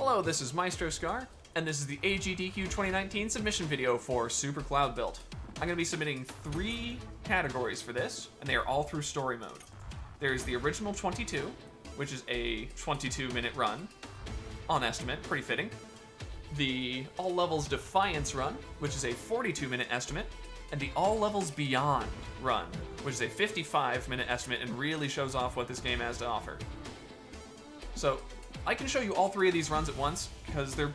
Hello, this is Maestro Scar, and this is the AGDQ 2019 submission video for Super Cloudbuilt. I'm going to be submitting 3 categories for this, and they are all through story mode. There's the original 22, which is a 22-minute run, on estimate, pretty fitting. The All Levels Defiance run, which is a 42-minute estimate, and the All Levels Beyond run, which is a 55-minute estimate and really shows off what this game has to offer. So, I can show you all 3 of these runs at once, because they're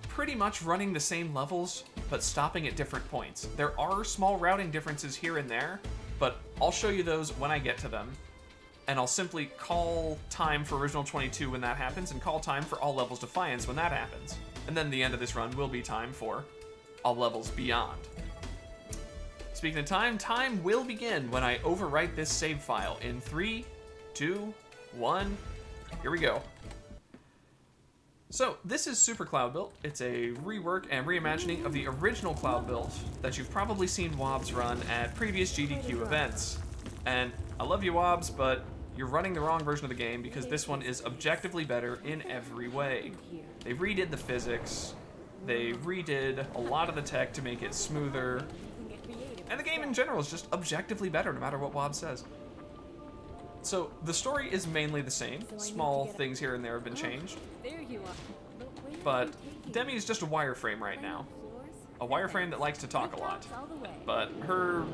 pretty much running the same levels, but stopping at different points. There are small routing differences here and there, but I'll show you those when I get to them. And I'll simply call time for Original 22 when that happens, and call time for All Levels Defiance when that happens. And then the end of this run will be time for All Levels Beyond. Speaking of time, time will begin when I overwrite this save file in 3, 2, 1, here we go. So, this is Super Cloudbuilt. It's a rework and reimagining of the original Cloudbuilt that you've probably seen Wobbs run at previous GDQ events. And I love you, Wobbs, but you're running the wrong version of the game because this one is objectively better in every way. They redid the physics, they redid a lot of the tech to make it smoother, and the game in general is just objectively better no matter what Wobbs says. So, the story is mainly the same. Small things here and there have been changed. But Demi is just a wireframe right now. A wireframe that likes to talk a lot. But her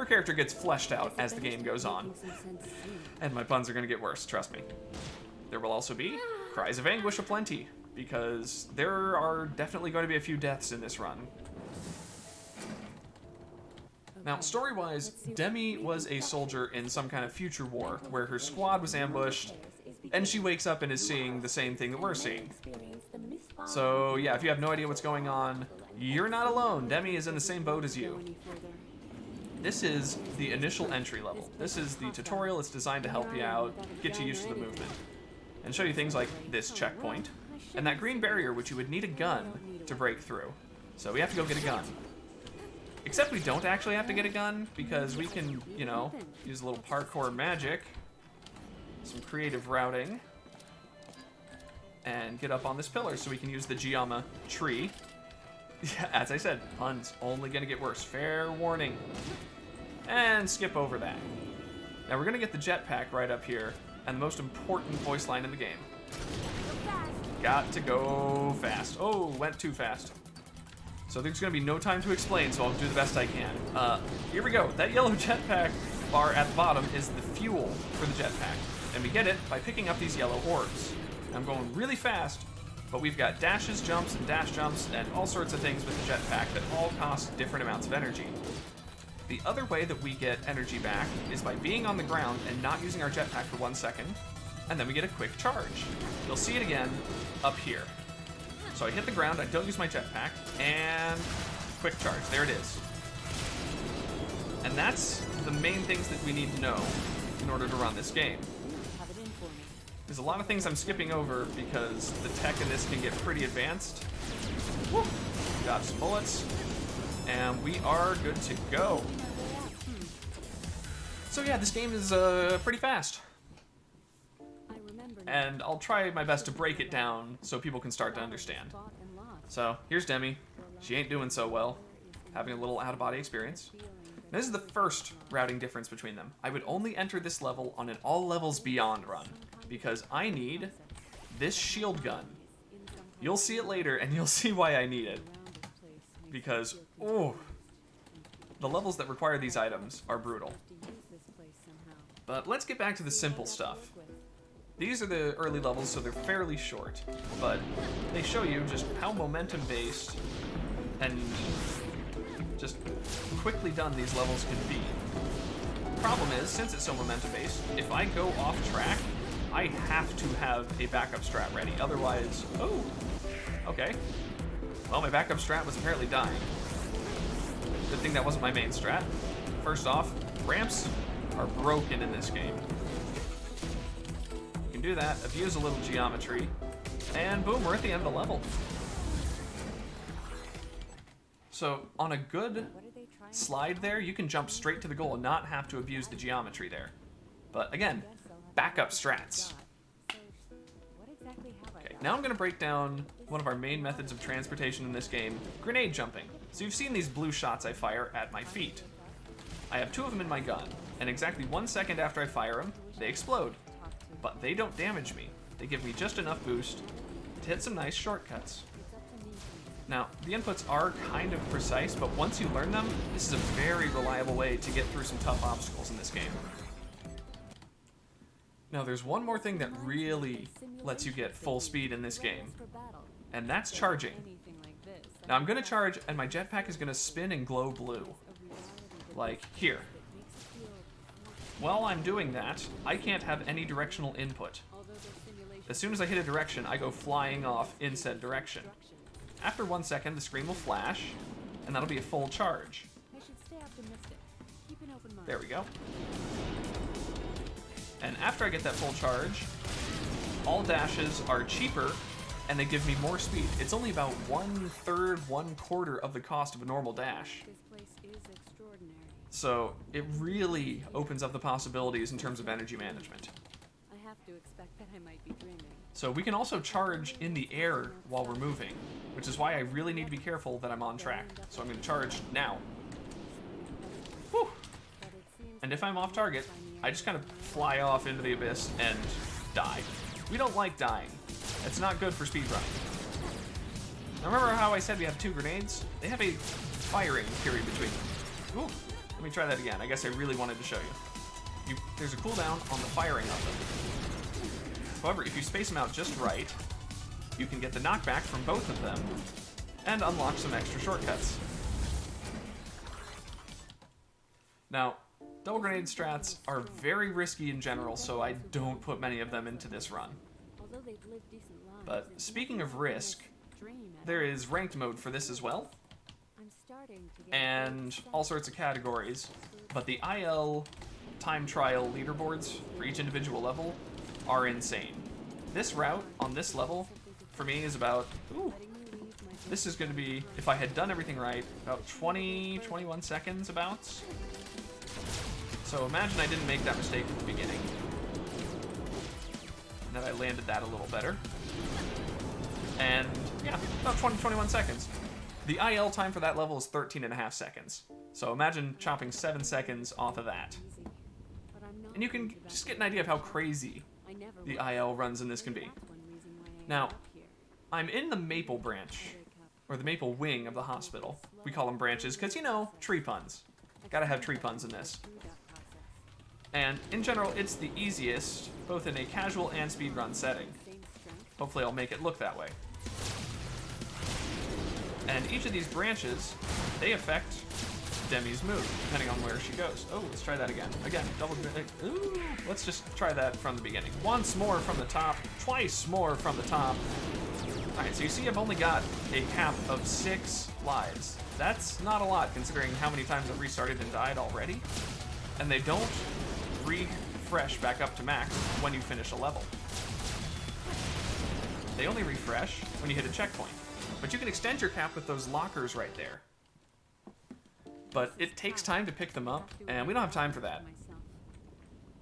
character gets fleshed out as the game goes on. And my puns are going to get worse, trust me. There will also be cries of anguish aplenty, because there are definitely going to be a few deaths in this run. Now, story-wise, Demi was a soldier in some kind of future war, where her squad was ambushed, and she wakes up and is seeing the same thing that we're seeing. So, yeah, if you have no idea what's going on, you're not alone. Demi is in the same boat as you. This is the initial entry level. This is the tutorial. It's designed to help you out, get you used to the movement, and show you things like this checkpoint, and that green barrier, which you would need a gun to break through. So we have to go get a gun. Except we don't actually have to get a gun, because we can, you know, use a little parkour magic, some creative routing, and get up on this pillar so we can use the Geoma tree. Yeah, as I said, puns only gonna get worse. Fair warning. And skip over that. Now we're gonna get the jetpack right up here, and the most important voice line in the game. Got to go fast. Oh, went too fast. So there's going to be no time to explain, so I'll do the best I can. Here we go. That yellow jetpack bar at the bottom is the fuel for the jetpack. And we get it by picking up these yellow orbs. I'm going really fast, but we've got dashes, jumps, and dash jumps, and all sorts of things with the jetpack that all cost different amounts of energy. The other way that we get energy back is by being on the ground and not using our jetpack for 1 second, and then we get a quick charge. You'll see it again up here. So I hit the ground, I don't use my jetpack, and quick charge, there it is. And that's the main things that we need to know in order to run this game. There's a lot of things I'm skipping over because the tech in this can get pretty advanced. Woo! Got some bullets, and we are good to go. So yeah, this game is pretty fast. And I'll try my best to break it down so people can start to understand. So, here's Demi. She ain't doing so well. Having a little out-of-body experience. This is the first routing difference between them. I would only enter this level on an All Levels Beyond run, because I need this shield gun. You'll see it later, and you'll see why I need it. Because, oh, the levels that require these items are brutal. But let's get back to the simple stuff. These are the early levels, so they're fairly short, but they show you just how momentum-based and just quickly done these levels can be. The problem is, since it's so momentum-based, if I go off track, I have to have a backup strat ready. Otherwise, oh, okay. Well, my backup strat was apparently dying. Good thing that wasn't my main strat. First off, ramps are broken in this game. Do that, abuse a little geometry, and boom, we're at the end of the level. So on a good slide there, you can jump straight to the goal and not have to abuse the geometry there. But again, backup strats. Okay, now I'm gonna break down one of our main methods of transportation in this game, grenade jumping. So you've seen these blue shots I fire at my feet. I have 2 of them in my gun, and exactly 1 second after I fire them, they explode. But they don't damage me. They give me just enough boost to hit some nice shortcuts. Now, the inputs are kind of precise, but once you learn them, this is a very reliable way to get through some tough obstacles in this game. Now, there's one more thing that really lets you get full speed in this game, and that's charging. Now, I'm going to charge, and my jetpack is going to spin and glow blue. Like here. While I'm doing that, I can't have any directional input. As soon as I hit a direction, I go flying off in said direction. After 1 second, the screen will flash, and that'll be a full charge. There we go. And after I get that full charge, all dashes are cheaper, and they give me more speed. It's only about 1/3, 1/4 of the cost of a normal dash. So it really opens up the possibilities in terms of energy management. I have to expect that I might be dreaming. So we can also charge in the air while we're moving, which is why I really need to be careful that I'm on track. So I'm going to charge now. Whew. And if I'm off target, I just kind of fly off into the abyss and die. We don't like dying. It's not good for speedrunning. Now remember how I said we have 2 grenades? They have a firing period between them. Ooh. Let me try that again. I guess I really wanted to show you. There's a cooldown on the firing of them. However, if you space them out just right, you can get the knockback from both of them and unlock some extra shortcuts. Now, double grenade strats are very risky in general, so I don't put many of them into this run. But speaking of risk, there is ranked mode for this as well, and all sorts of categories, but the IL time trial leaderboards for each individual level are insane. This route on this level, for me, is about, this is going to be, if I had done everything right, about 21 seconds about. So imagine I didn't make that mistake at the beginning, and that I landed that a little better. And yeah, about 21 seconds. The IL time for that level is 13.5 seconds. So imagine chopping 7 seconds off of that. And you can just get an idea of how crazy the IL runs in this can be. Now, I'm in the Maple branch, or the Maple wing of the hospital. We call them branches because, you know, tree puns. Gotta have tree puns in this. And in general, it's the easiest, both in a casual and speedrun setting. Hopefully I'll make it look that way. And each of these branches, they affect Demi's move, depending on where she goes. Oh, let's try that again. Again, double... Ooh, let's just try that from the beginning. Once more from the top, twice more from the top. Alright, so you see I've only got a cap of 6 lives. That's not a lot, considering how many times I've restarted and died already. And they don't refresh back up to max when you finish a level. They only refresh when you hit a checkpoint. But you can extend your cap with those lockers right there. But it takes time to pick them up, and we don't have time for that.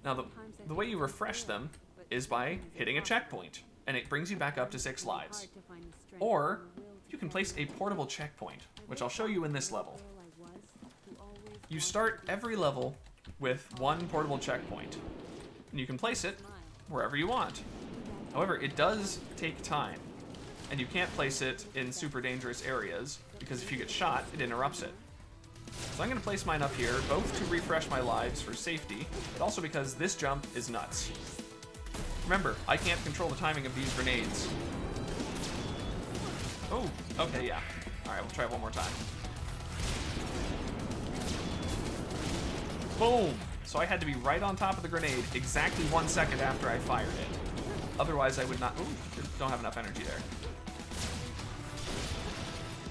Now, the way you refresh them is by hitting a checkpoint, and it brings you back up to 6 lives. Or, you can place a portable checkpoint, which I'll show you in this level. You start every level with 1 portable checkpoint, and you can place it wherever you want. However, it does take time, and you can't place it in super dangerous areas, because if you get shot, it interrupts it. So I'm going to place mine up here, both to refresh my lives for safety, but also because this jump is nuts. Remember, I can't control the timing of these grenades. Oh, okay, yeah. Alright, we'll try it one more time. Boom! So I had to be right on top of the grenade exactly 1 second after I fired it. Otherwise I would not... Ooh, don't have enough energy there.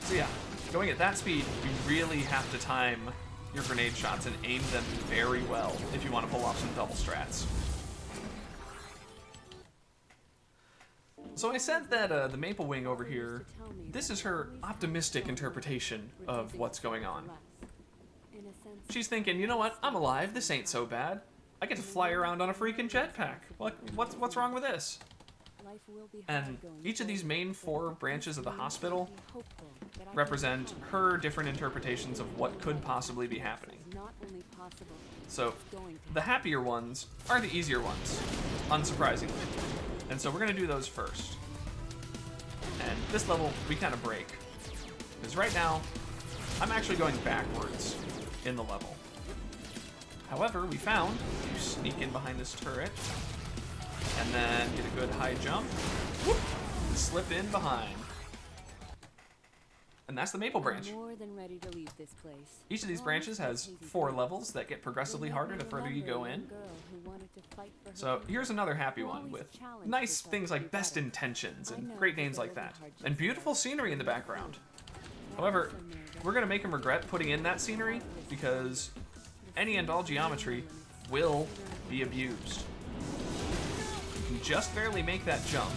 So yeah, going at that speed, you really have to time your grenade shots and aim them very well if you want to pull off some double strats. So I said that the Maple Wing over here, this is her optimistic interpretation of what's going on. She's thinking, you know what, I'm alive, this ain't so bad. I get to fly around on a freaking jetpack. What's wrong with this? Life will be hard And going each of these forward, main but 4 I branches of the continue to hospital be hopeful that I can represent overcome her different interpretations of what could possibly be happening. It's not only possible, So, it's going to the happier ones are the easier ones, unsurprisingly. And so we're going to do those first. And this level, we kind of break. Because right now, I'm actually going backwards in the level. However, we found, you sneak in behind this turret, and then get a good high jump, whoop, slip in behind. And that's the Maple Branch. I'm more than ready to leave this place. Each of these branches has 4 levels that get progressively harder the further you go in. So here's another happy one with nice things like best intentions and great names like that. And beautiful scenery in the background. However, we're going to make him regret putting in that scenery because any and all geometry will be abused. You can just barely make that jump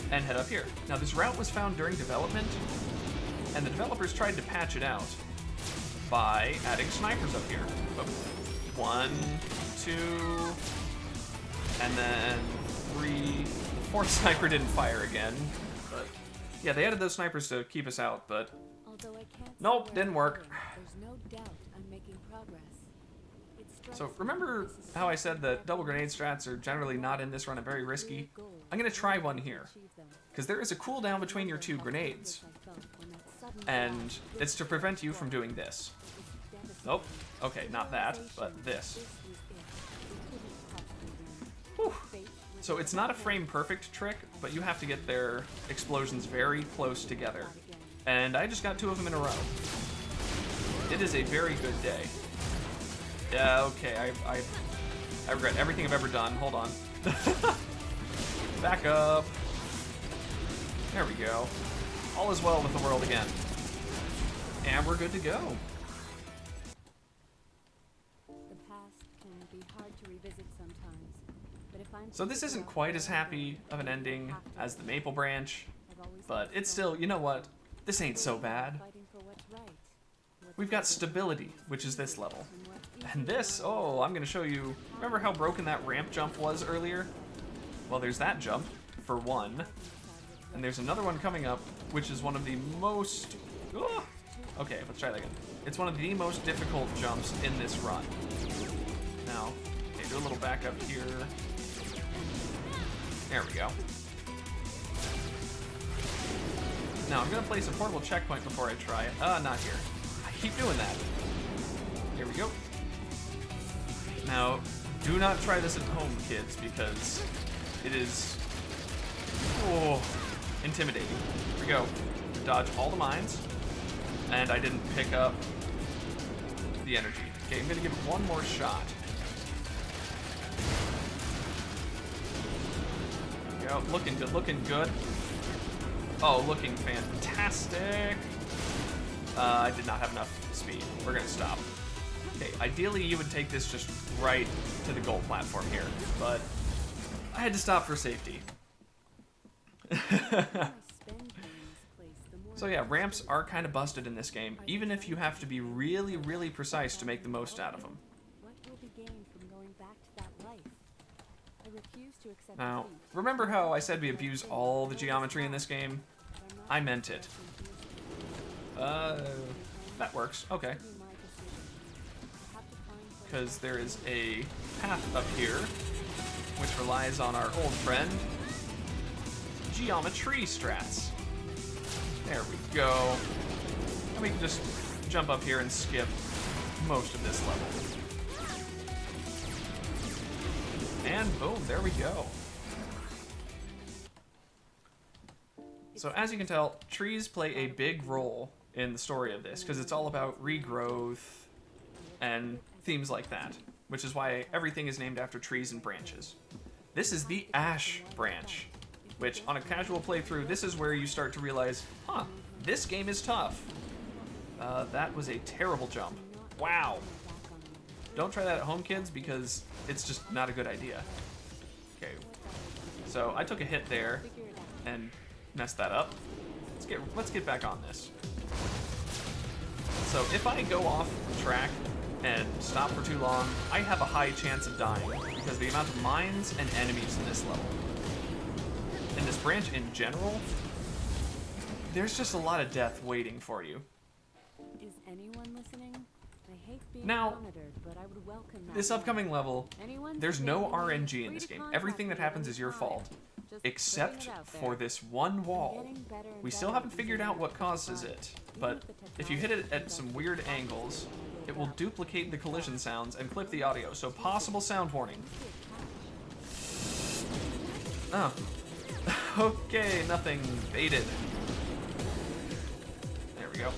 and head up here. Now this route was found during development, and the developers tried to patch it out by adding snipers up here. 1, 2, and then 3. The 4th sniper didn't fire again, but yeah, they added those snipers to keep us out, but nope, didn't work. There's no doubt I'm making progress. So remember how I said that double grenade strats are generally not in this run and very risky? I'm going to try one here, because there is a cooldown between your 2 grenades, and it's to prevent you from doing this. Nope, okay, not that, but this. Whew. So it's not a frame-perfect trick, but you have to get their explosions very close together. And I just got 2 of them in a row. It is a very good day. Yeah, okay, I regret everything I've ever done. Hold on. Back up. There we go. All is well with the world again. And we're good to go. The past can be hard to revisit sometimes, but if I'm So this isn't quite as happy of an ending as the Maple Branch, but it's still, you know what? This ain't so bad. We've got stability, which is this level. And this, oh, I'm going to show you, remember how broken that ramp jump was earlier? Well, there's that jump, for one. And there's another one coming up, which is one of the most... Oh, okay, let's try that again. It's one of the most difficult jumps in this run. Now, okay, do a little back up here. There we go. Now, I'm going to place a portable checkpoint before I try it. Not here. I keep doing that. Here we go. Now, do not try this at home, kids, because it is intimidating. Here we go. Dodge all the mines, and I didn't pick up the energy. Okay, I'm gonna give it one more shot. There we go. Looking good, looking good. Oh, looking fantastic. I did not have enough speed. We're gonna stop. Okay, ideally you would take this just right to the gold platform here, but I had to stop for safety. So yeah, ramps are kind of busted in this game, even if you have to be really, really precise to make the most out of them. Now, remember how I said we abuse all the geometry in this game? I meant it. That works, okay. Because there is a path up here, which relies on our old friend, geometry strats. There we go. And we can just jump up here and skip most of this level. And boom, there we go. So as you can tell, trees play a big role in the story of this, because it's all about regrowth and themes like that, which is why everything is named after trees and branches. This is the Ash branch, which on a casual playthrough, this is where you start to realize, huh, this game is tough. That was a terrible jump. Wow. Don't try that at home, kids, because it's just not a good idea. Okay, so I took a hit there and messed that up. Let's get back on this. So if I go off track and stop for too long, I have a high chance of dying, because the amount of mines and enemies in this level, in this branch in general, there's just a lot of death waiting for you. Is anyone listening? I hate being Now, monitored, but I would welcome that. this upcoming level, Anyone there's no submitting RNG in free this to game. contact Everything that me happens is your anytime. fault, Just except putting it out there. for this one wall. Getting better and We still better haven't at figured using out what it. causes it, but if you hit it at some weird angles, it will duplicate the collision sounds and clip the audio, so possible sound warning. Oh. Okay, nothing baited. There we go.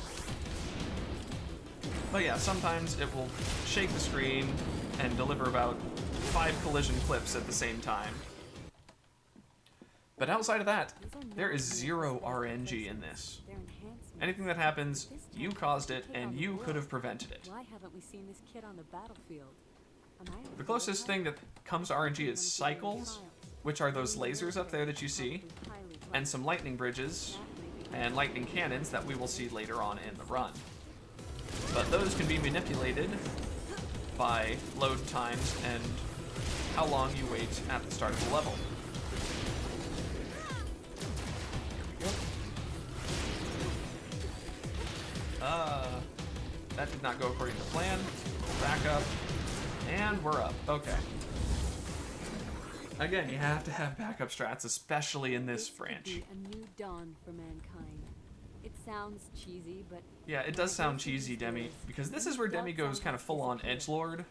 But yeah, sometimes it will shake the screen and deliver about 5 collision clips at the same time. But outside of that, there is 0 RNG in this. They're enhancements. Anything that happens, you caused it, and you could have prevented it. Why haven't we seen this kid on the battlefield? Am I The closest thing that comes to RNG is cycles, which are those lasers up there that you see, and some lightning bridges, and lightning cannons that we will see later on in the run. But those can be manipulated by load times and how long you wait at the start of the level. Here we go. That did not go according to plan. Back up. And we're up. Okay. Again, you have to have backup strats, especially in this branch. Could be a new dawn for mankind. It sounds cheesy, but Yeah, it does sound cheesy, Demi, because this is where Demi goes kind of full-on edgelord.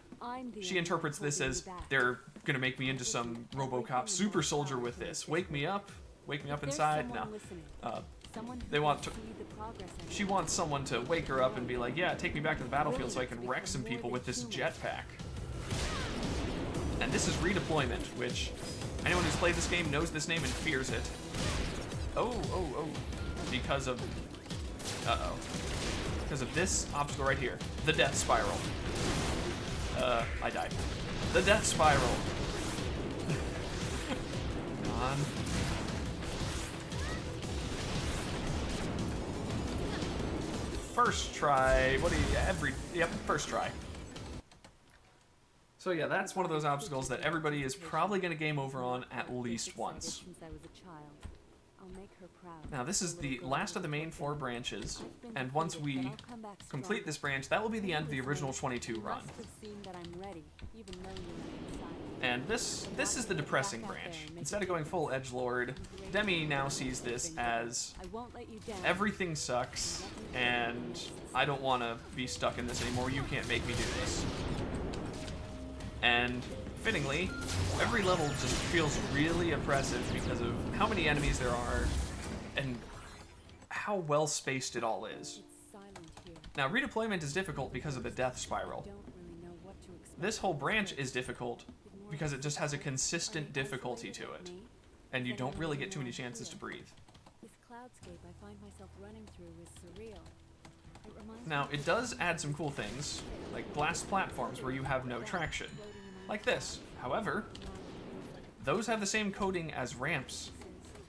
She interprets this as, they're gonna make me into some RoboCop super soldier with this. Wake me up inside. No. They want to. She wants someone to wake her up and be like, yeah, take me back to the battlefield so I can wreck some people with this jetpack. And this is redeployment, which anyone who's played this game knows this name and fears it. Oh. Because of... Because of this obstacle right here. The death spiral. I died. The death spiral. Come on. First try. First try. So yeah, that's one of those obstacles that everybody is probably going to game over on at least once. Now this is the last of the main 4 branches, and once we complete this branch, that will be the end of the original 22 run. And this is the depressing branch. Instead of going full edgelord, Demi now sees this as everything sucks, and I don't want to be stuck in this anymore. You can't make me do this. And fittingly, every level just feels really oppressive because of how many enemies there are and how well spaced it all is. Now, redeployment is difficult because of the death spiral. This whole branch is difficult because it just has a consistent difficulty to it, and you don't really get too many chances to breathe. This cloudscape I find myself running through is surreal. Now, it does add some cool things, like glass platforms where you have no traction, like this. However, those have the same coding as ramps.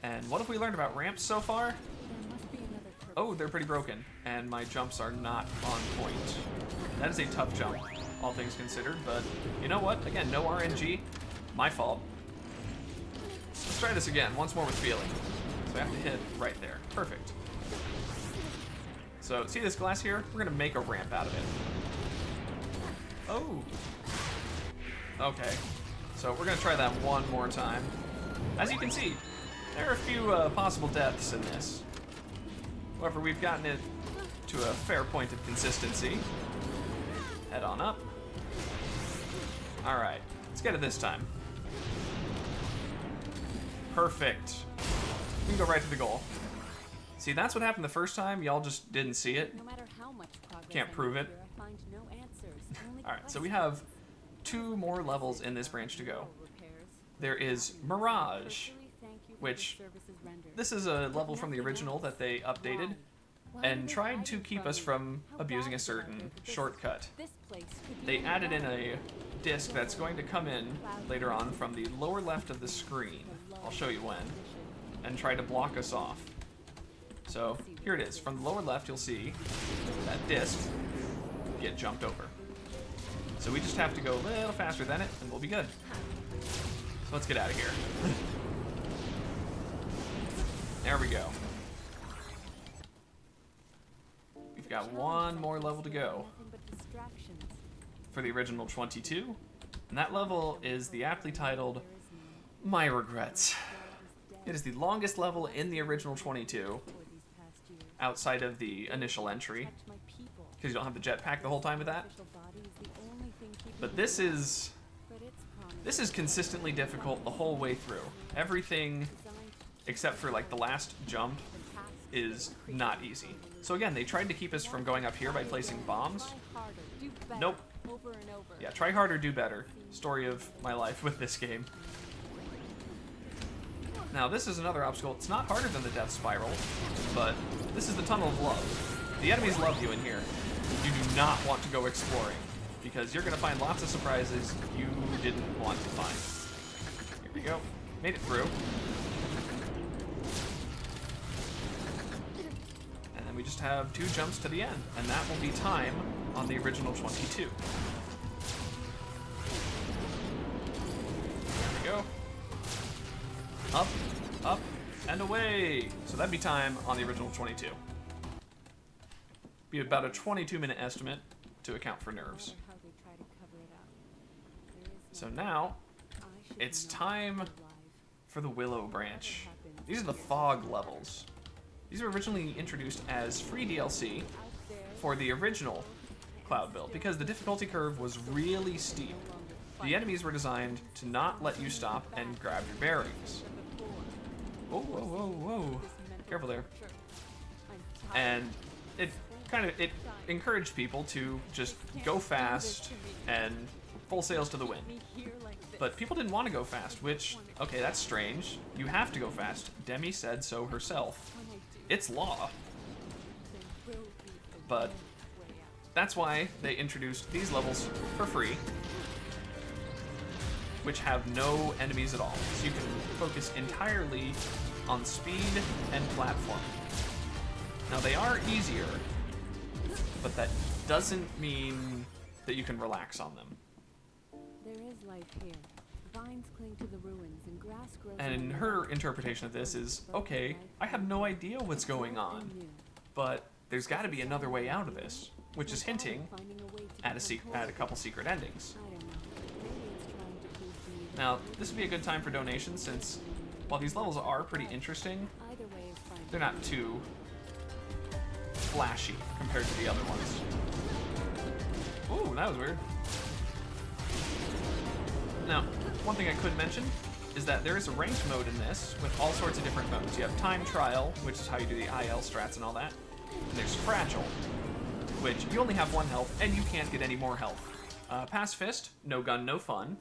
And what have we learned about ramps so far? Oh, they're pretty broken, and my jumps are not on point. That is a tough jump, all things considered, but you know what? Again, no RNG. My fault. Let's try this again, once more with feeling. So I have to hit right there. Perfect. So, see this glass here? We're gonna make a ramp out of it. Oh. Okay. So we're gonna try that one more time. As you can see, there are a few possible deaths in this. However, we've gotten it to a fair point of consistency. Head on up. Alright, let's get it this time. Perfect. We can go right to the goal. See, that's what happened the first time. Y'all just didn't see it. No matter how much progress Can't prove it. I find no answers, only Alright, so we have 2 more levels in this branch to go. There is Mirage, which this is a level from the original that they updated and tried to keep us from abusing a certain shortcut. They added in a disc that's going to come in later on from the lower left of the screen. I'll show you when. And try to block us off. So here it is. From the lower left, you'll see that disc get jumped over. So we just have to go a little faster than it, and we'll be good. So let's get out of here. There we go. We've got one more level to go for the original 22. And that level is the aptly titled My Regrets. It is the longest level in the original 22, outside of the initial entry, because you don't have the jetpack the whole time with that. But this is consistently difficult the whole way through. Everything except for like the last jump is not easy. So again, they tried to keep us from going up here by placing bombs. Nope. Yeah, try harder, do better. Story of my life with this game. Now this is another obstacle. It's not harder than the death spiral, but this is the tunnel of love. The enemies love you in here. You do not want to go exploring, because you're going to find lots of surprises you didn't want to find. Here we go. Made it through. And then we just have 2 jumps to the end, and that will be time on the original 22. There we go. Up, up, and away. So that'd be time on the original 22. Be about a 22-minute estimate to account for nerves. So now, it's time for the Willow Branch. These are the fog levels. These were originally introduced as free DLC for the original Cloudbuilt because the difficulty curve was really steep. The enemies were designed to not let you stop and grab your bearings. Whoa, whoa, whoa, whoa. Careful there. And it encouraged people to just go fast and full sails to the wind. But people didn't want to go fast, which, okay, that's strange. You have to go fast. Demi said so herself. It's law. But that's why they introduced these levels for free, which have no enemies at all. So you can focus entirely on speed and platform. Now they are easier, but that doesn't mean that you can relax on them. There is life here. Vines cling to the ruins and grass grows. And her interpretation of this is, okay, I have no idea what's going on, but there's got to be another way out of this, which is hinting at a couple secret endings. Now, this would be a good time for donations since, while these levels are pretty interesting, they're not too flashy compared to the other ones. Ooh, that was weird. Now, one thing I could mention is that there is a ranked mode in this with all sorts of different modes. You have time trial, which is how you do the IL strats and all that. And there's fragile, which you only have 1 health and you can't get any more health. Pacifist, no gun, no fun.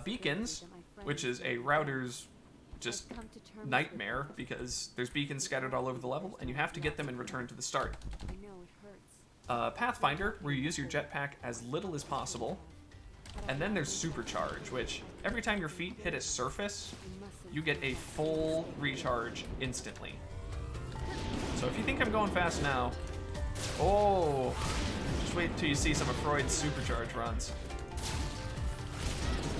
Beacons, which is a router's just nightmare because there's beacons scattered all over the level and you have to get them and return to the start. Pathfinder, where you use your jetpack as little as possible. And then there's Supercharge, which every time your feet hit a surface, you get a full recharge instantly. So if you think I'm going fast now, oh, just wait till you see some of Freud's Supercharge runs.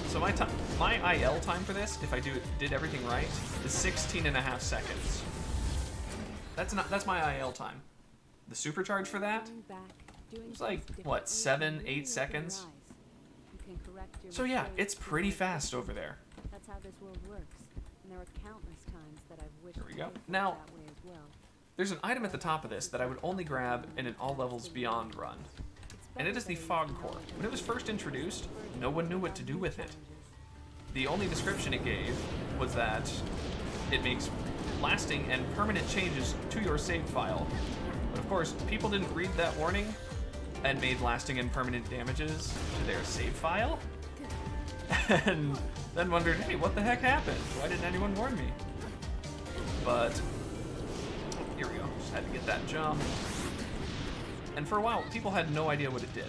So my IL time for this, if I did everything right, is 16.5 seconds. That's my IL time. The Supercharge for that, it's like, what, 7-8 seconds? So yeah, it's pretty fast over there. That's how this world works. And there are countless times that I've wished Here we go. to live Now, that way as well. there's an item at the top of this that I would only grab in an all levels beyond run. And it is the Fog Core. When it was first introduced, no one knew what to do with it. The only description it gave was that it makes lasting and permanent changes to your save file. But of course, people didn't read that warning and made lasting and permanent damages to their save file. And then wondered, hey, what the heck happened? Why didn't anyone warn me? But here we go. Just had to get that jump. And for a while, people had no idea what it did.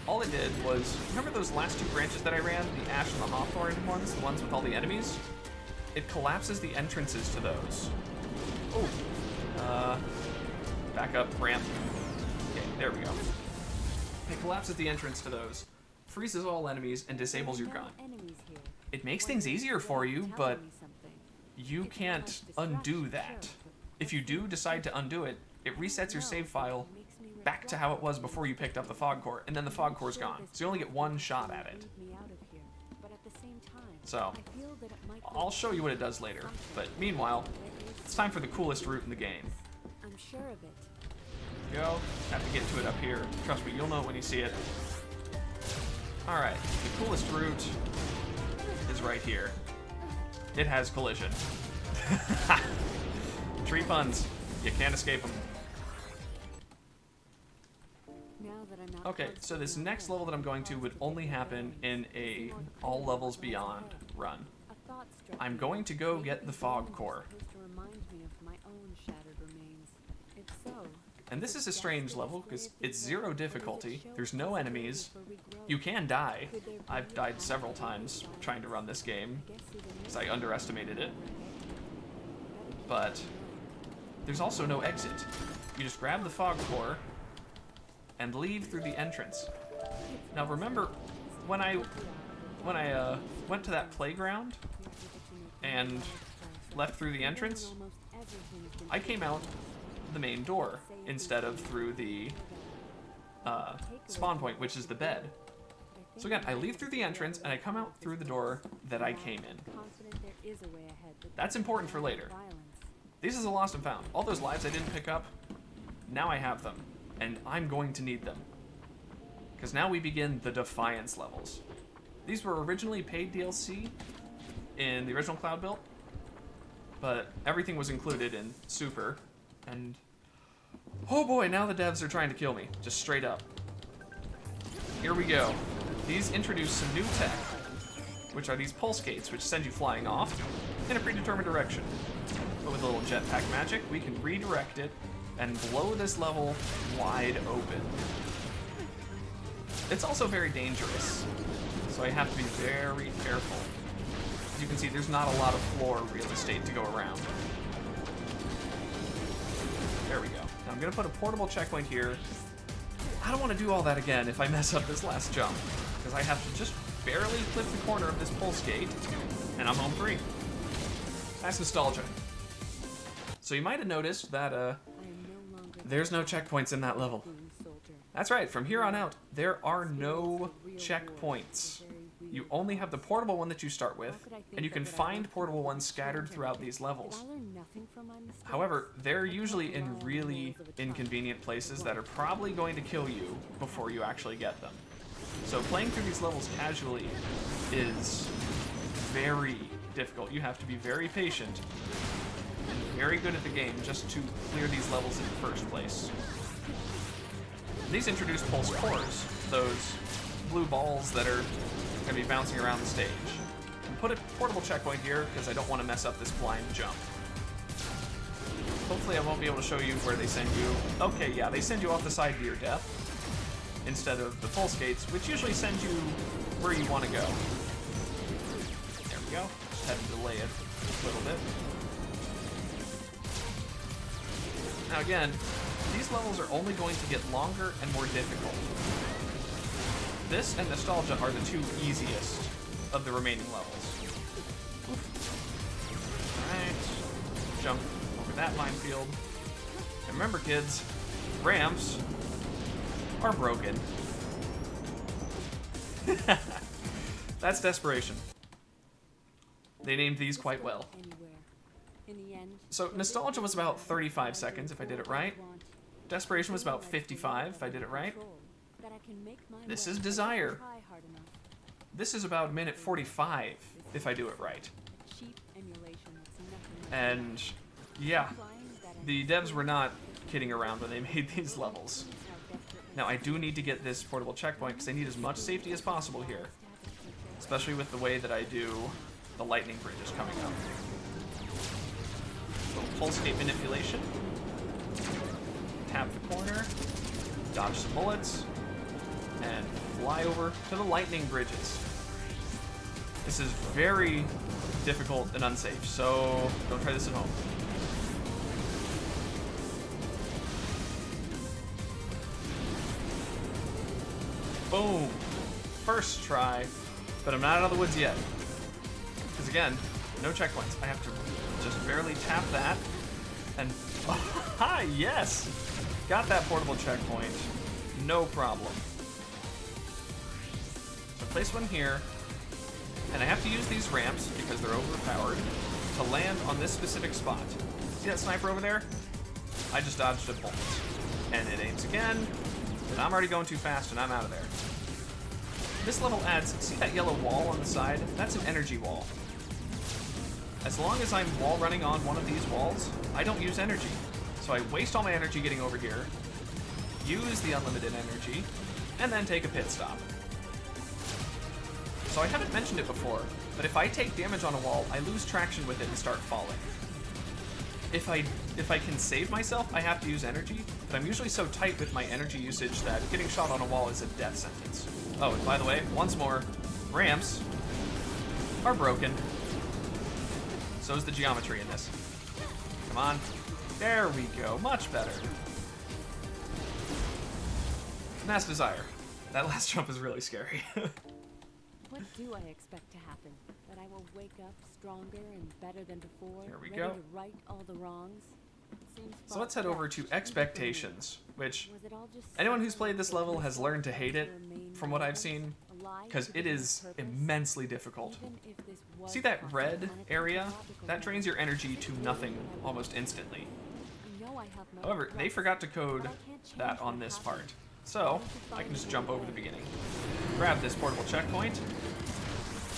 All it did was, remember those last 2 branches that I ran? The Ash and the Hawthorn ones? The ones with all the enemies? It collapses the entrances to those. Oh. Back up, ramp. Okay, there we go. It collapses the entrance to those freezes all enemies, and disables your gun. Enemies here. It makes things easier for you, Telling but me something. you It's can't almost undo distraction, that. sure, but If you do decide to undo it, it resets your save file makes me back to how it was before you picked up the fog core, and then the fog core's gone. So you only get one shot at it. lead me out of here, but at the same time, So, I feel that it might be I'll show you what it does later. But meanwhile, it's time for the coolest route in the game. I'm sure of it. Go. Have to get to it up here. Trust me, you'll know it when you see it. Alright, the coolest route is right here. It has collision. Tree puns. You can't escape them. Now that I'm not Okay, so this next level that I'm going to would only happen in a all levels beyond run. a thought struck I'm me. going to go Maybe get the these fog ruins are core. supposed to remind me of my own shattered remains. If so, And this is a strange level because it's zero difficulty. There's no enemies. You can die. I've died several times trying to run this game because I underestimated it. But there's also no exit. You just grab the fog core and leave through the entrance. Now remember, when I went to that playground and left through the entrance, I came out the main door instead of through the spawn point, which is the bed. So again, I leave through the entrance and I come out through the door that I came in. That's important for later. This is a lost and found. All those lives I didn't pick up, now I have them, and I'm going to need them. Because now we begin the Defiance levels. These were originally paid DLC in the original Cloudbuilt, but everything was included in Super, and oh boy, now the devs are trying to kill me, just straight up. Here we go. These introduce some new tech, which are these pulse gates, which send you flying off in a predetermined direction. But with a little jetpack magic, we can redirect it and blow this level wide open. It's also very dangerous, so I have to be very careful. As you can see, there's not a lot of floor real estate to go around. There we go. Now I'm gonna put a portable checkpoint here. I don't want to do all that again if I mess up this last jump, because I have to just barely clip the corner of this pulse gate, and I'm home free. That's nostalgia. So you might have noticed that there's no checkpoints in that level. That's right, from here on out, there are no checkpoints. You only have the portable one that you start with, and you can find portable ones scattered throughout these levels. However, they're usually in really inconvenient places that are probably going to kill you before you actually get them. So playing through these levels casually is very difficult. You have to be very patient and very good at the game just to clear these levels in the first place. These introduce pulse cores, those blue balls that are going to be bouncing around the stage. And put a portable checkpoint here because I don't want to mess up this blind jump. Hopefully I won't be able to show you where they send you. Okay, yeah, they send you off the side to your death instead of the pulse gates, which usually send you where you want to go. There we go. Just had to delay it a little bit. Now again, these levels are only going to get longer and more difficult. This and Nostalgia are the two easiest of the remaining levels. Alright, jump over that minefield. And remember kids, ramps are broken. That's desperation. They named these quite well. So Nostalgia was about 35 seconds if I did it right. Desperation was about 55 if I did it right. This is Desire. This is about a minute 45 if I do it right. And yeah, the devs were not kidding around when they made these levels. Now I do need to get this portable checkpoint because I need as much safety as possible here. Especially with the way that I do the lightning bridges coming up. Little pulse gate manipulation. Tap the corner, dodge some bullets, and fly over to the lightning bridges. This is very difficult and unsafe, so don't try this at home. Boom. first try, but I'm not out of the woods yet. Because again, no checkpoints. I have to just barely tap that, and hi, yes! Got that portable checkpoint. No problem. So place one here, and I have to use these ramps because they're overpowered to land on this specific spot. See that sniper over there? I just dodged a bullet. And it aims again, and I'm already going too fast and I'm out of there. This level adds, see that yellow wall on the side? That's an energy wall. As long as I'm wall running on one of these walls, I don't use energy. So I waste all my energy getting over here, use the unlimited energy, and then take a pit stop. So I haven't mentioned it before, but if I take damage on a wall, I lose traction with it and start falling. If I can save myself, I have to use energy, but I'm usually so tight with my energy usage that getting shot on a wall is a death sentence. Oh, and by the way, once more, ramps are broken. So is the geometry in this. Come on. There we go. Much better. Mass Desire. That last jump is really scary. What do I expect to happen? That I will wake up stronger and better than before? Here we ready go. to right all the wrongs? It seems So let's head over to far-fetched. Expectations, which Was it all just anyone who's played this level has learned to hate it, from what I've seen, because it is immensely difficult. See that red area? That drains your energy to nothing almost instantly. However, they forgot to code that on this part. So, I can just jump over the beginning. Grab this portable checkpoint,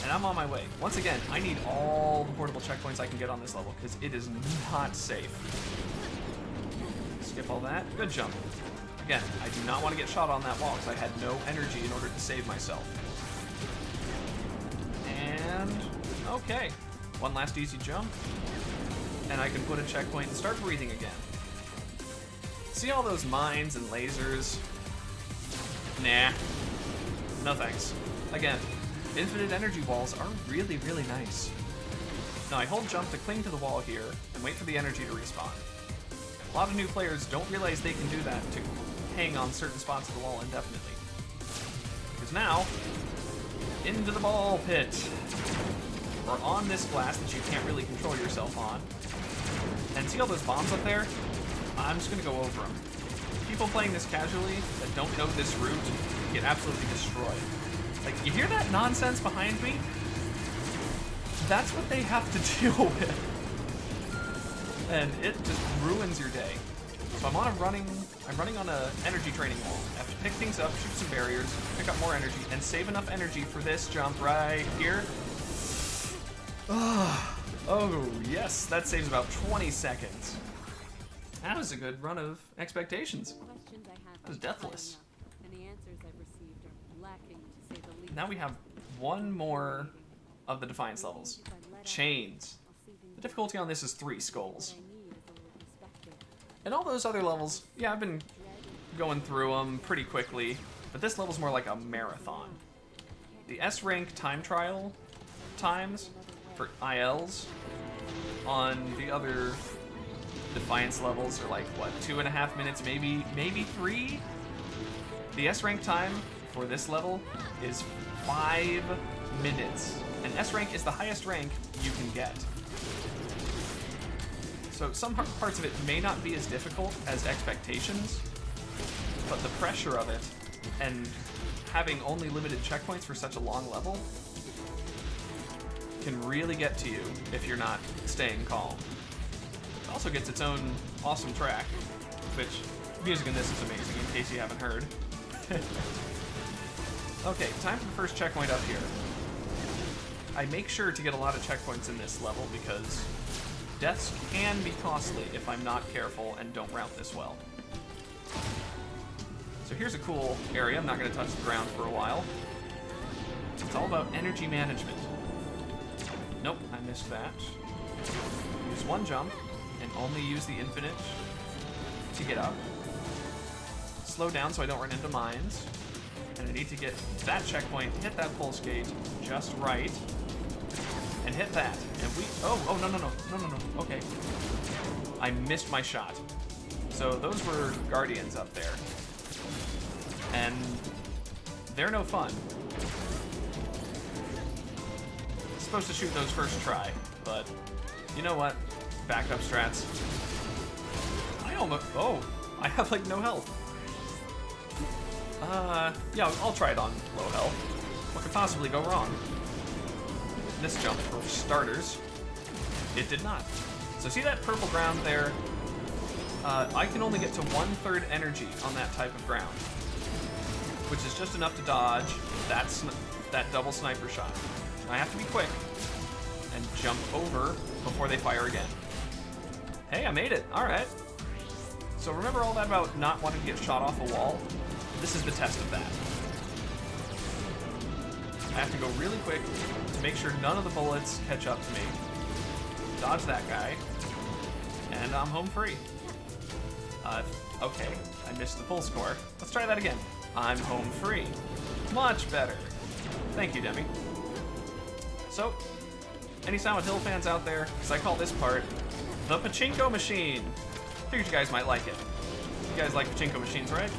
and I'm on my way. Once again, I need all the portable checkpoints I can get on this level, because it is not safe. Skip all that. Good jump. Again, I do not want to get shot on that wall, because I had no energy in order to save myself. And, okay. One last easy jump, and I can put a checkpoint and start breathing again. See all those mines and lasers? Nah. No thanks. Again, infinite energy walls are really, really nice. Now I hold jump to cling to the wall here and wait for the energy to respawn. A lot of new players don't realize they can do that to hang on certain spots of the wall indefinitely. Because now, into the ball pit. We're on this glass that you can't really control yourself on. And see all those bombs up there? I'm just gonna go over them. People playing this casually that don't know this route get absolutely destroyed. Like, you hear that nonsense behind me? That's what they have to deal with. And it just ruins your day. So I'm running on a energy training wall. I have to pick things up, shoot some barriers, pick up more energy, and save enough energy for this jump right here. Oh, yes, that saves about 20 seconds. That was a good run of Expectations. That was deathless. Now we have one more of the Defiance levels. Chains. The difficulty on this is 3 skulls. And all those other levels, yeah, I've been going through them pretty quickly, but this level's more like a marathon. The S rank time trial times for ILs on the other Defiance levels are like, what, 2.5 minutes, maybe 3? The S rank time for this level is 5 minutes. And S rank is the highest rank you can get. So some parts of it may not be as difficult as Expectations, but the pressure of it and having only limited checkpoints for such a long level can really get to you if you're not staying calm. It also gets its own awesome track, which music in this is amazing in case you haven't heard. Okay, time for the first checkpoint up here. I make sure to get a lot of checkpoints in this level because deaths can be costly if I'm not careful and don't route this well. So here's a cool area. I'm not going to touch the ground for a while. It's all about energy management. Nope, I missed that. Use one jump and only use the infinite to get up. Slow down so I don't run into mines. And I need to get that checkpoint, hit that pulse gate just right, and hit that. And we, oh, no, okay. I missed my shot. So those were Guardians up there. And they're no fun. supposed to shoot those first try, but you know what? Backup strats. I almost... Oh, I have like no health. Yeah, I'll try it on low health. What could possibly go wrong? This jump, for starters, it did not. So see that purple ground there? I can only get to 1/3 energy on that type of ground, which is just enough to dodge that double sniper shot. I have to be quick and jump over before they fire again. Hey, I made it. All right. So remember all that about not wanting to get shot off a wall? This is the test of that. I have to go really quick to make sure none of the bullets catch up to me. Dodge that guy, and I'm home free. Okay, I missed the full score. Let's try that again. I'm home free. Much better. Thank you, Demi. So, any Silent Hill fans out there? Because I call this part the Pachinko Machine. Figured you guys might like it. You guys like Pachinko machines, right?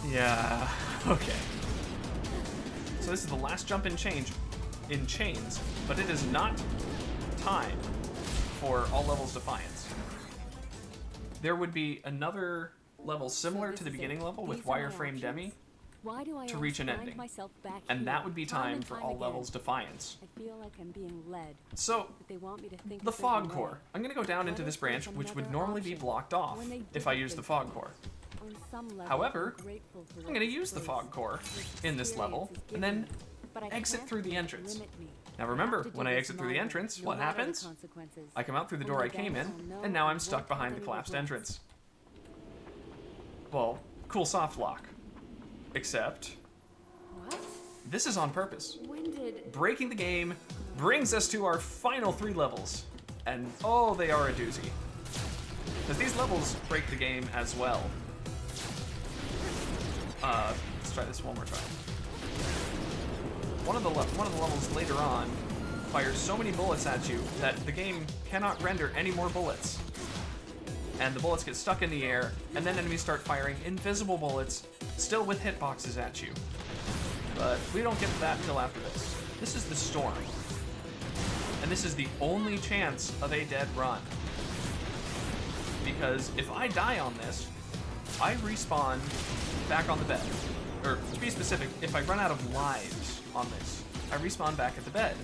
Yeah, okay. So this is the last jump in chains, but it is not time for all levels Defiance. There would be another level similar to the beginning level with wireframe Demi to reach an ending, and that would be time for all levels Defiance. I feel like I'm being led. So, But they want me to think the a certain fog way. core. I'm going to go down into this branch, which would normally be blocked off if I use the fog core. On some level, However, I'm grateful for I'm what going to this use the place, fog core this in this level, experience has and then given me. But I exit can't through the let it entrance. limit me. Now I remember, have to do when I this exit through the my way, entrance, no what matter the happens? consequences. I come out through the door I came in, and now I'm stuck behind the collapsed entrance. Well, cool soft lock. Except, What? this is on purpose. When did... Breaking the game brings us to our final 3 levels. And oh, they are a doozy. Because these levels break the game as well. Let's try this one more time. One of the levels later on fires so many bullets at you that the game cannot render any more bullets. And the bullets get stuck in the air, and then enemies start firing invisible bullets, still with hitboxes at you. But we don't get to that until after this. This is the storm. And this is the only chance of a dead run. Because if I die on this, I respawn back on the bed. Or, to be specific, if I run out of lives on this, I respawn back at the bed.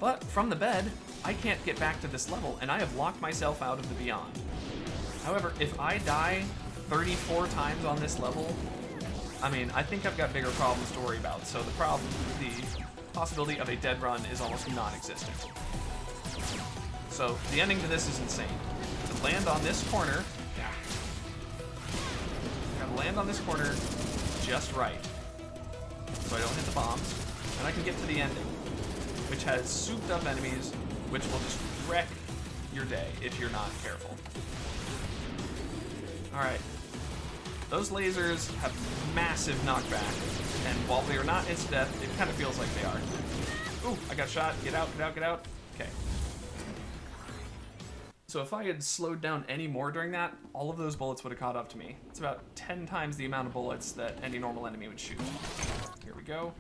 But from the bed, I can't get back to this level, and I have locked myself out of the beyond. However, if I die 34 times on this level, I mean, I think I've got bigger problems to worry about, so the possibility of a dead run is almost non-existent. So, the ending to this is insane. To land on this corner, gotta land on this corner just right, so I don't hit the bombs, and I can get to the ending, which has souped up enemies, which will just wreck your day if you're not careful. Alright. Those lasers have massive knockback, and while they are not insta-death, it kind of feels like they are. Ooh, I got shot. Get out, get out, get out. Okay. So if I had slowed down any more during that, all of those bullets would have caught up to me. It's about 10 times the amount of bullets that any normal enemy would shoot. Here we go.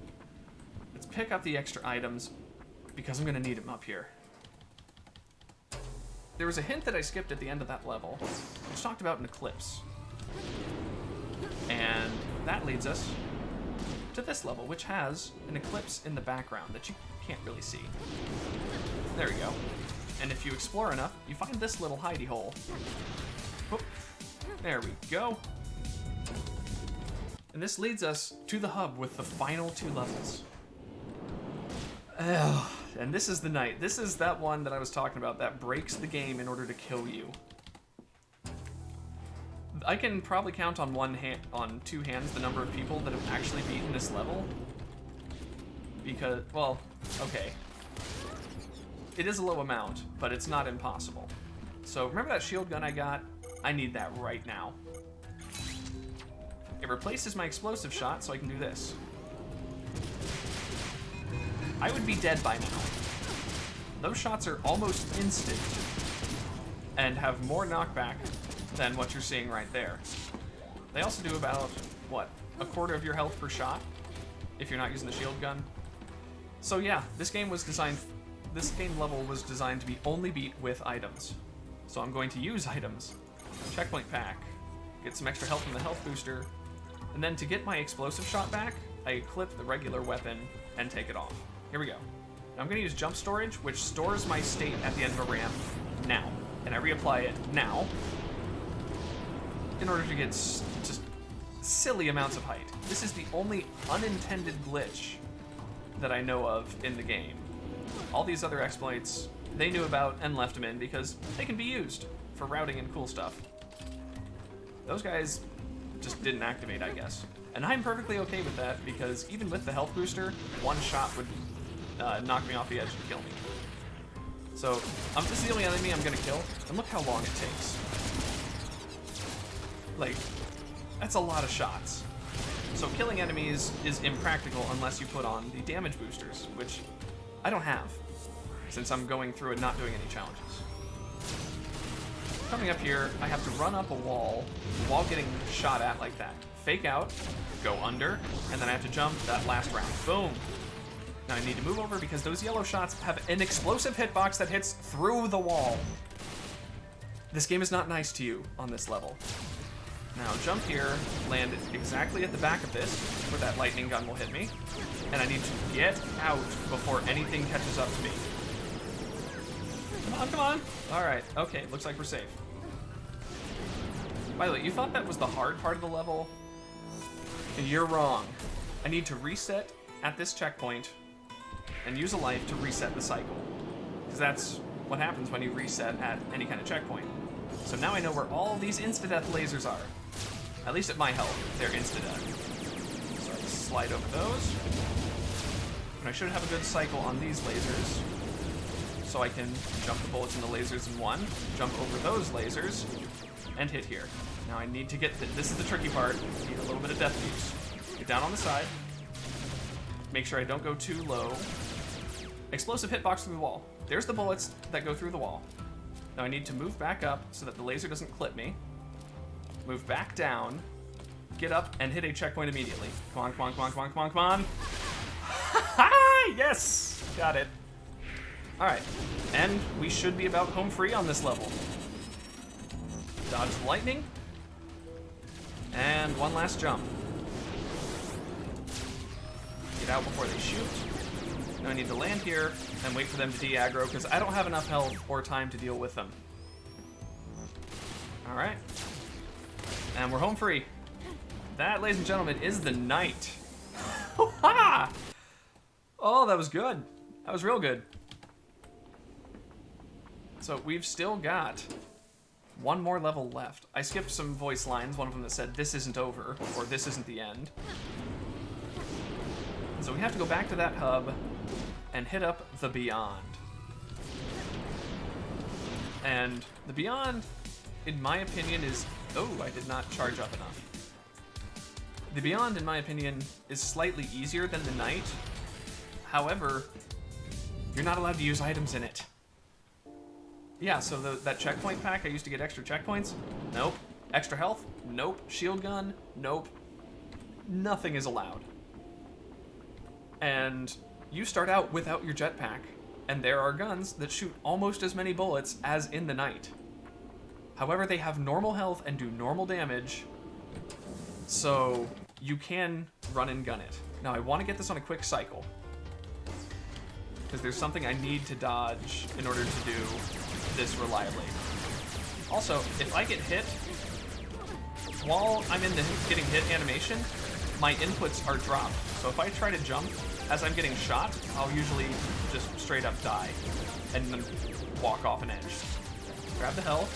Let's pick up the extra items, because I'm going to need them up here. There was a hint that I skipped at the end of that level, which talked about an eclipse. And that leads us to this level, which has an eclipse in the background that you can't really see. There we go. And if you explore enough, you find this little hidey hole. Whoop. There we go. And this leads us to the hub with the final 2 levels. And this is the night. This is that one that I was talking about that breaks the game in order to kill you. I can probably count on on 2 hands the number of people that have actually beaten this level. Because, well, okay. It is a low amount, but it's not impossible. So remember that shield gun I got? I need that right now. It replaces my explosive shot, so I can do this. I would be dead by now. Those shots are almost instant and have more knockback than what you're seeing right there. They also do about, what, 1/4 of your health per shot if you're not using the shield gun. So yeah, this game level was designed to be only beat with items. So I'm going to use items. Checkpoint pack, get some extra health from the health booster, and then to get my explosive shot back, I equip the regular weapon and take it off. Here we go. Now I'm going to use jump storage, which stores my state at the end of a ramp now, and I reapply it now in order to get just silly amounts of height. This is the only unintended glitch that I know of in the game. All these other exploits they knew about and left them in because they can be used for routing and cool stuff. Those guys just didn't activate, I guess. And I'm perfectly okay with that because even with the health booster, one shot would knock me off the edge and kill me. So this is the only enemy I'm gonna kill, and look how long it takes. Like, that's a lot of shots. So killing enemies is impractical unless you put on the damage boosters, which I don't have, since I'm going through and not doing any challenges. Coming up here, I have to run up a wall while getting shot at like that. Fake out, go under, and then I have to jump that last round. Boom! Now I need to move over because those yellow shots have an explosive hitbox that hits through the wall. This game is not nice to you on this level. Now jump here, land exactly at the back of this, where that lightning gun will hit me, and I need to get out before anything catches up to me. Come on, come on! Alright, okay, looks like we're safe. By the way, you thought that was the hard part of the level? You're wrong. I need to reset at this checkpoint and use a life to reset the cycle. Because that's what happens when you reset at any kind of checkpoint. So now I know where all these insta-death lasers are. At least at my health, they're insta-death. So I slide over those. And I should have a good cycle on these lasers. So I can jump the bullets and the lasers in one, jump over those lasers, and hit here. Now I need to get, this is the tricky part, I need a little bit of death juice. Get down on the side, make sure I don't go too low. Explosive hitbox through the wall. There's the bullets that go through the wall. Now I need to move back up so that the laser doesn't clip me. Move back down, get up, and hit a checkpoint immediately. Come on, come on, come on, come on, come on, come on. Ha! Yes! Got it. Alright, and we should be about home free on this level. Dodge the lightning. And one last jump. Get out before they shoot. Now I need to land here and wait for them to de-aggro because I don't have enough health or time to deal with them. Alright. And we're home free. That, ladies and gentlemen, is the night. Oh, that was good. That was real good. So we've still got one more level left. I skipped some voice lines, one of them that said, "This isn't over," or "This isn't the end." So we have to go back to that hub and hit up the Beyond. And the Beyond, in my opinion, is... Oh, I did not charge up enough. The Beyond, in my opinion, is slightly easier than the Night. However, you're not allowed to use items in it. Yeah, so that checkpoint pack I used to get extra checkpoints? Nope. Extra health? Nope. Shield gun? Nope. Nothing is allowed. And you start out without your jetpack, and there are guns that shoot almost as many bullets as in the Night. However, they have normal health and do normal damage, so you can run and gun it. Now, I want to get this on a quick cycle, because there's something I need to dodge in order to do this reliably. Also, if I get hit, while I'm in the getting hit animation, my inputs are dropped. So if I try to jump as I'm getting shot, I'll usually just straight up die and then walk off an edge. Grab the health,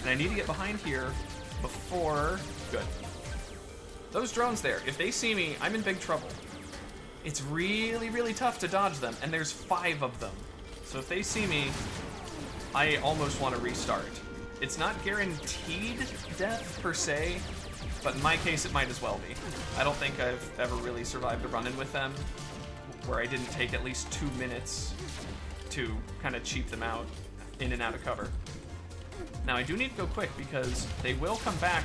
and I need to get behind here before... Good. Those drones there, if they see me, I'm in big trouble. It's really, really tough to dodge them, and there's 5 of them. So if they see me, I almost want to restart. It's not guaranteed death, per se, but in my case, it might as well be. I don't think I've ever really survived a run-in with them where I didn't take at least 2 minutes to kind of cheap them out in and out of cover. Now, I do need to go quick because they will come back.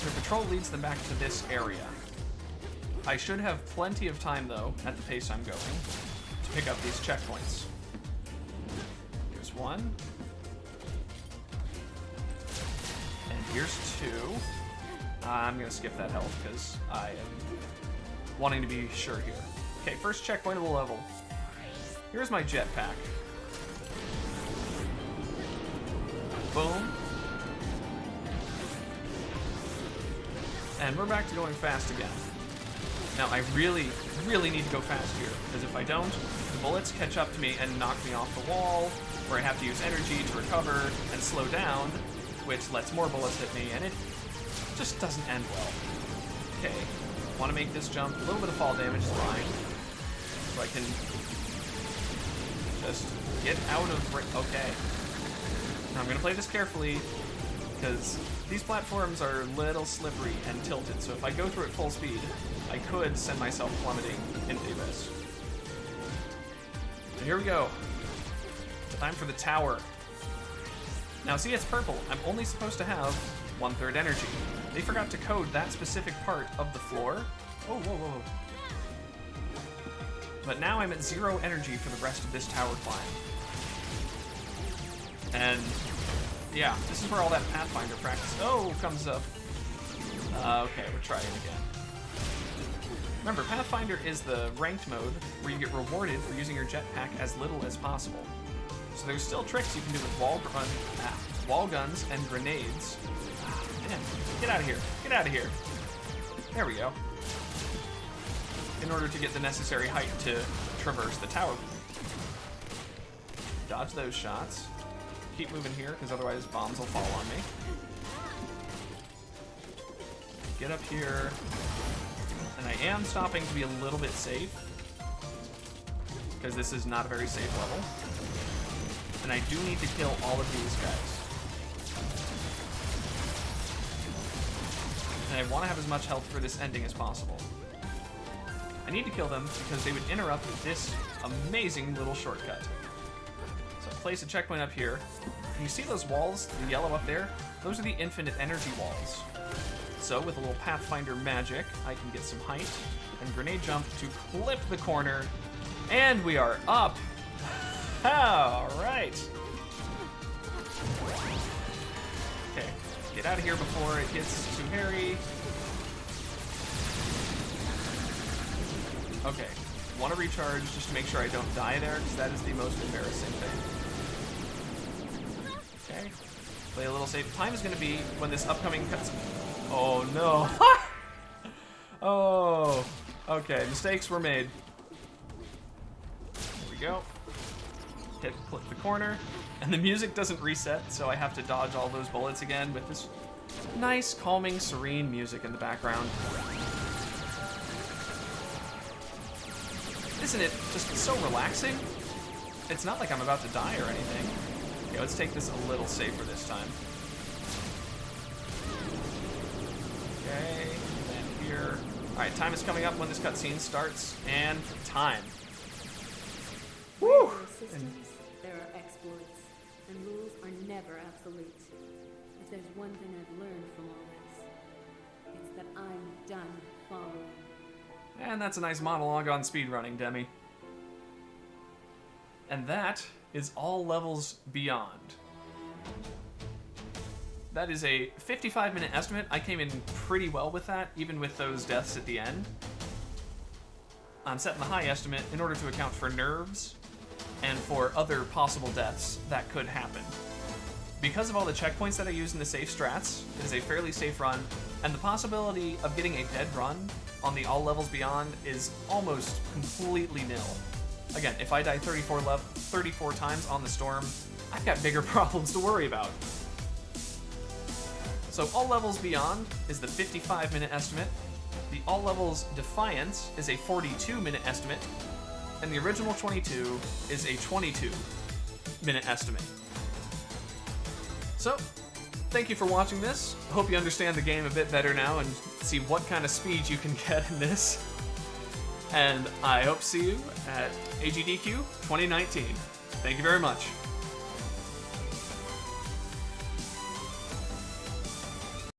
Their patrol leads them back to this area. I should have plenty of time, though, at the pace I'm going, to pick up these checkpoints. Here's one. And here's two. I'm gonna skip that health because I am wanting to be sure here. Okay, first checkpoint of the level. Here's my jetpack. Boom. And we're back to going fast again. Now I really, really need to go fast here, because if I don't, the bullets catch up to me and knock me off the wall, where I have to use energy to recover and slow down, which lets more bullets hit me, and it just doesn't end well. Okay, want to make this jump. A little bit of fall damage is fine, so I can just get out of... Okay. Now I'm going to play this carefully, because these platforms are a little slippery and tilted, so if I go through at full speed, I could send myself plummeting into the abyss. And here we go. Time for the tower. Now see, it's purple. I'm only supposed to have 1/3 energy. They forgot to code that specific part of the floor. Oh, whoa, whoa. But now I'm at 0 energy for the rest of this tower climb. And yeah, this is where all that Pathfinder practice comes up. Okay, we're trying again. Remember, Pathfinder is the ranked mode where you get rewarded for using your jetpack as little as possible. So there's still tricks you can do with wall guns and grenades. Man, get out of here. Get out of here. There we go. In order to get the necessary height to traverse the tower. Dodge those shots. Keep moving here, because otherwise bombs will fall on me. Get up here. And I am stopping to be a little bit safe, because this is not a very safe level. And I do need to kill all of these guys. And I want to have as much health for this ending as possible. I need to kill them because they would interrupt this amazing little shortcut. So I place a checkpoint up here. And you see those walls, the yellow up there? Those are the infinite energy walls. So with a little Pathfinder magic, I can get some height and grenade jump to clip the corner. And we are up! All right. Okay, get out of here before it gets too hairy. Okay, want to recharge just to make sure I don't die there, because that is the most embarrassing thing. Okay, play a little safe. Time is going to be when this upcoming cutscene. Oh no! Oh, okay, mistakes were made. There we go. Click the corner, and the music doesn't reset, so I have to dodge all those bullets again with this nice, calming, serene music in the background. Isn't it just so relaxing? It's not like I'm about to die or anything. Okay, let's take this a little safer this time. Okay, and here. Alright, time is coming up when this cutscene starts, and time. Woo! There are exploits, and rules are never absolute. If there's one thing I've learned from all this, it's that I'm done following. And that's a nice monologue on speedrunning, Demi. And that is all levels beyond. That is a 55-minute estimate. I came in pretty well with that, even with those deaths at the end. I'm setting the high estimate in order to account for nerves and for other possible deaths that could happen. Because of all the checkpoints that I use in the safe strats, it is a fairly safe run, and the possibility of getting a dead run on the all levels beyond is almost completely nil. Again, if I die 34 times on the storm, I've got bigger problems to worry about. So all levels beyond is the 55-minute estimate. The all levels Defiance is a 42-minute estimate, and the original 22 is a 22-minute estimate. So, thank you for watching this. I hope you understand the game a bit better now and see what kind of speed you can get in this. And I hope to see you at AGDQ 2019. Thank you very much.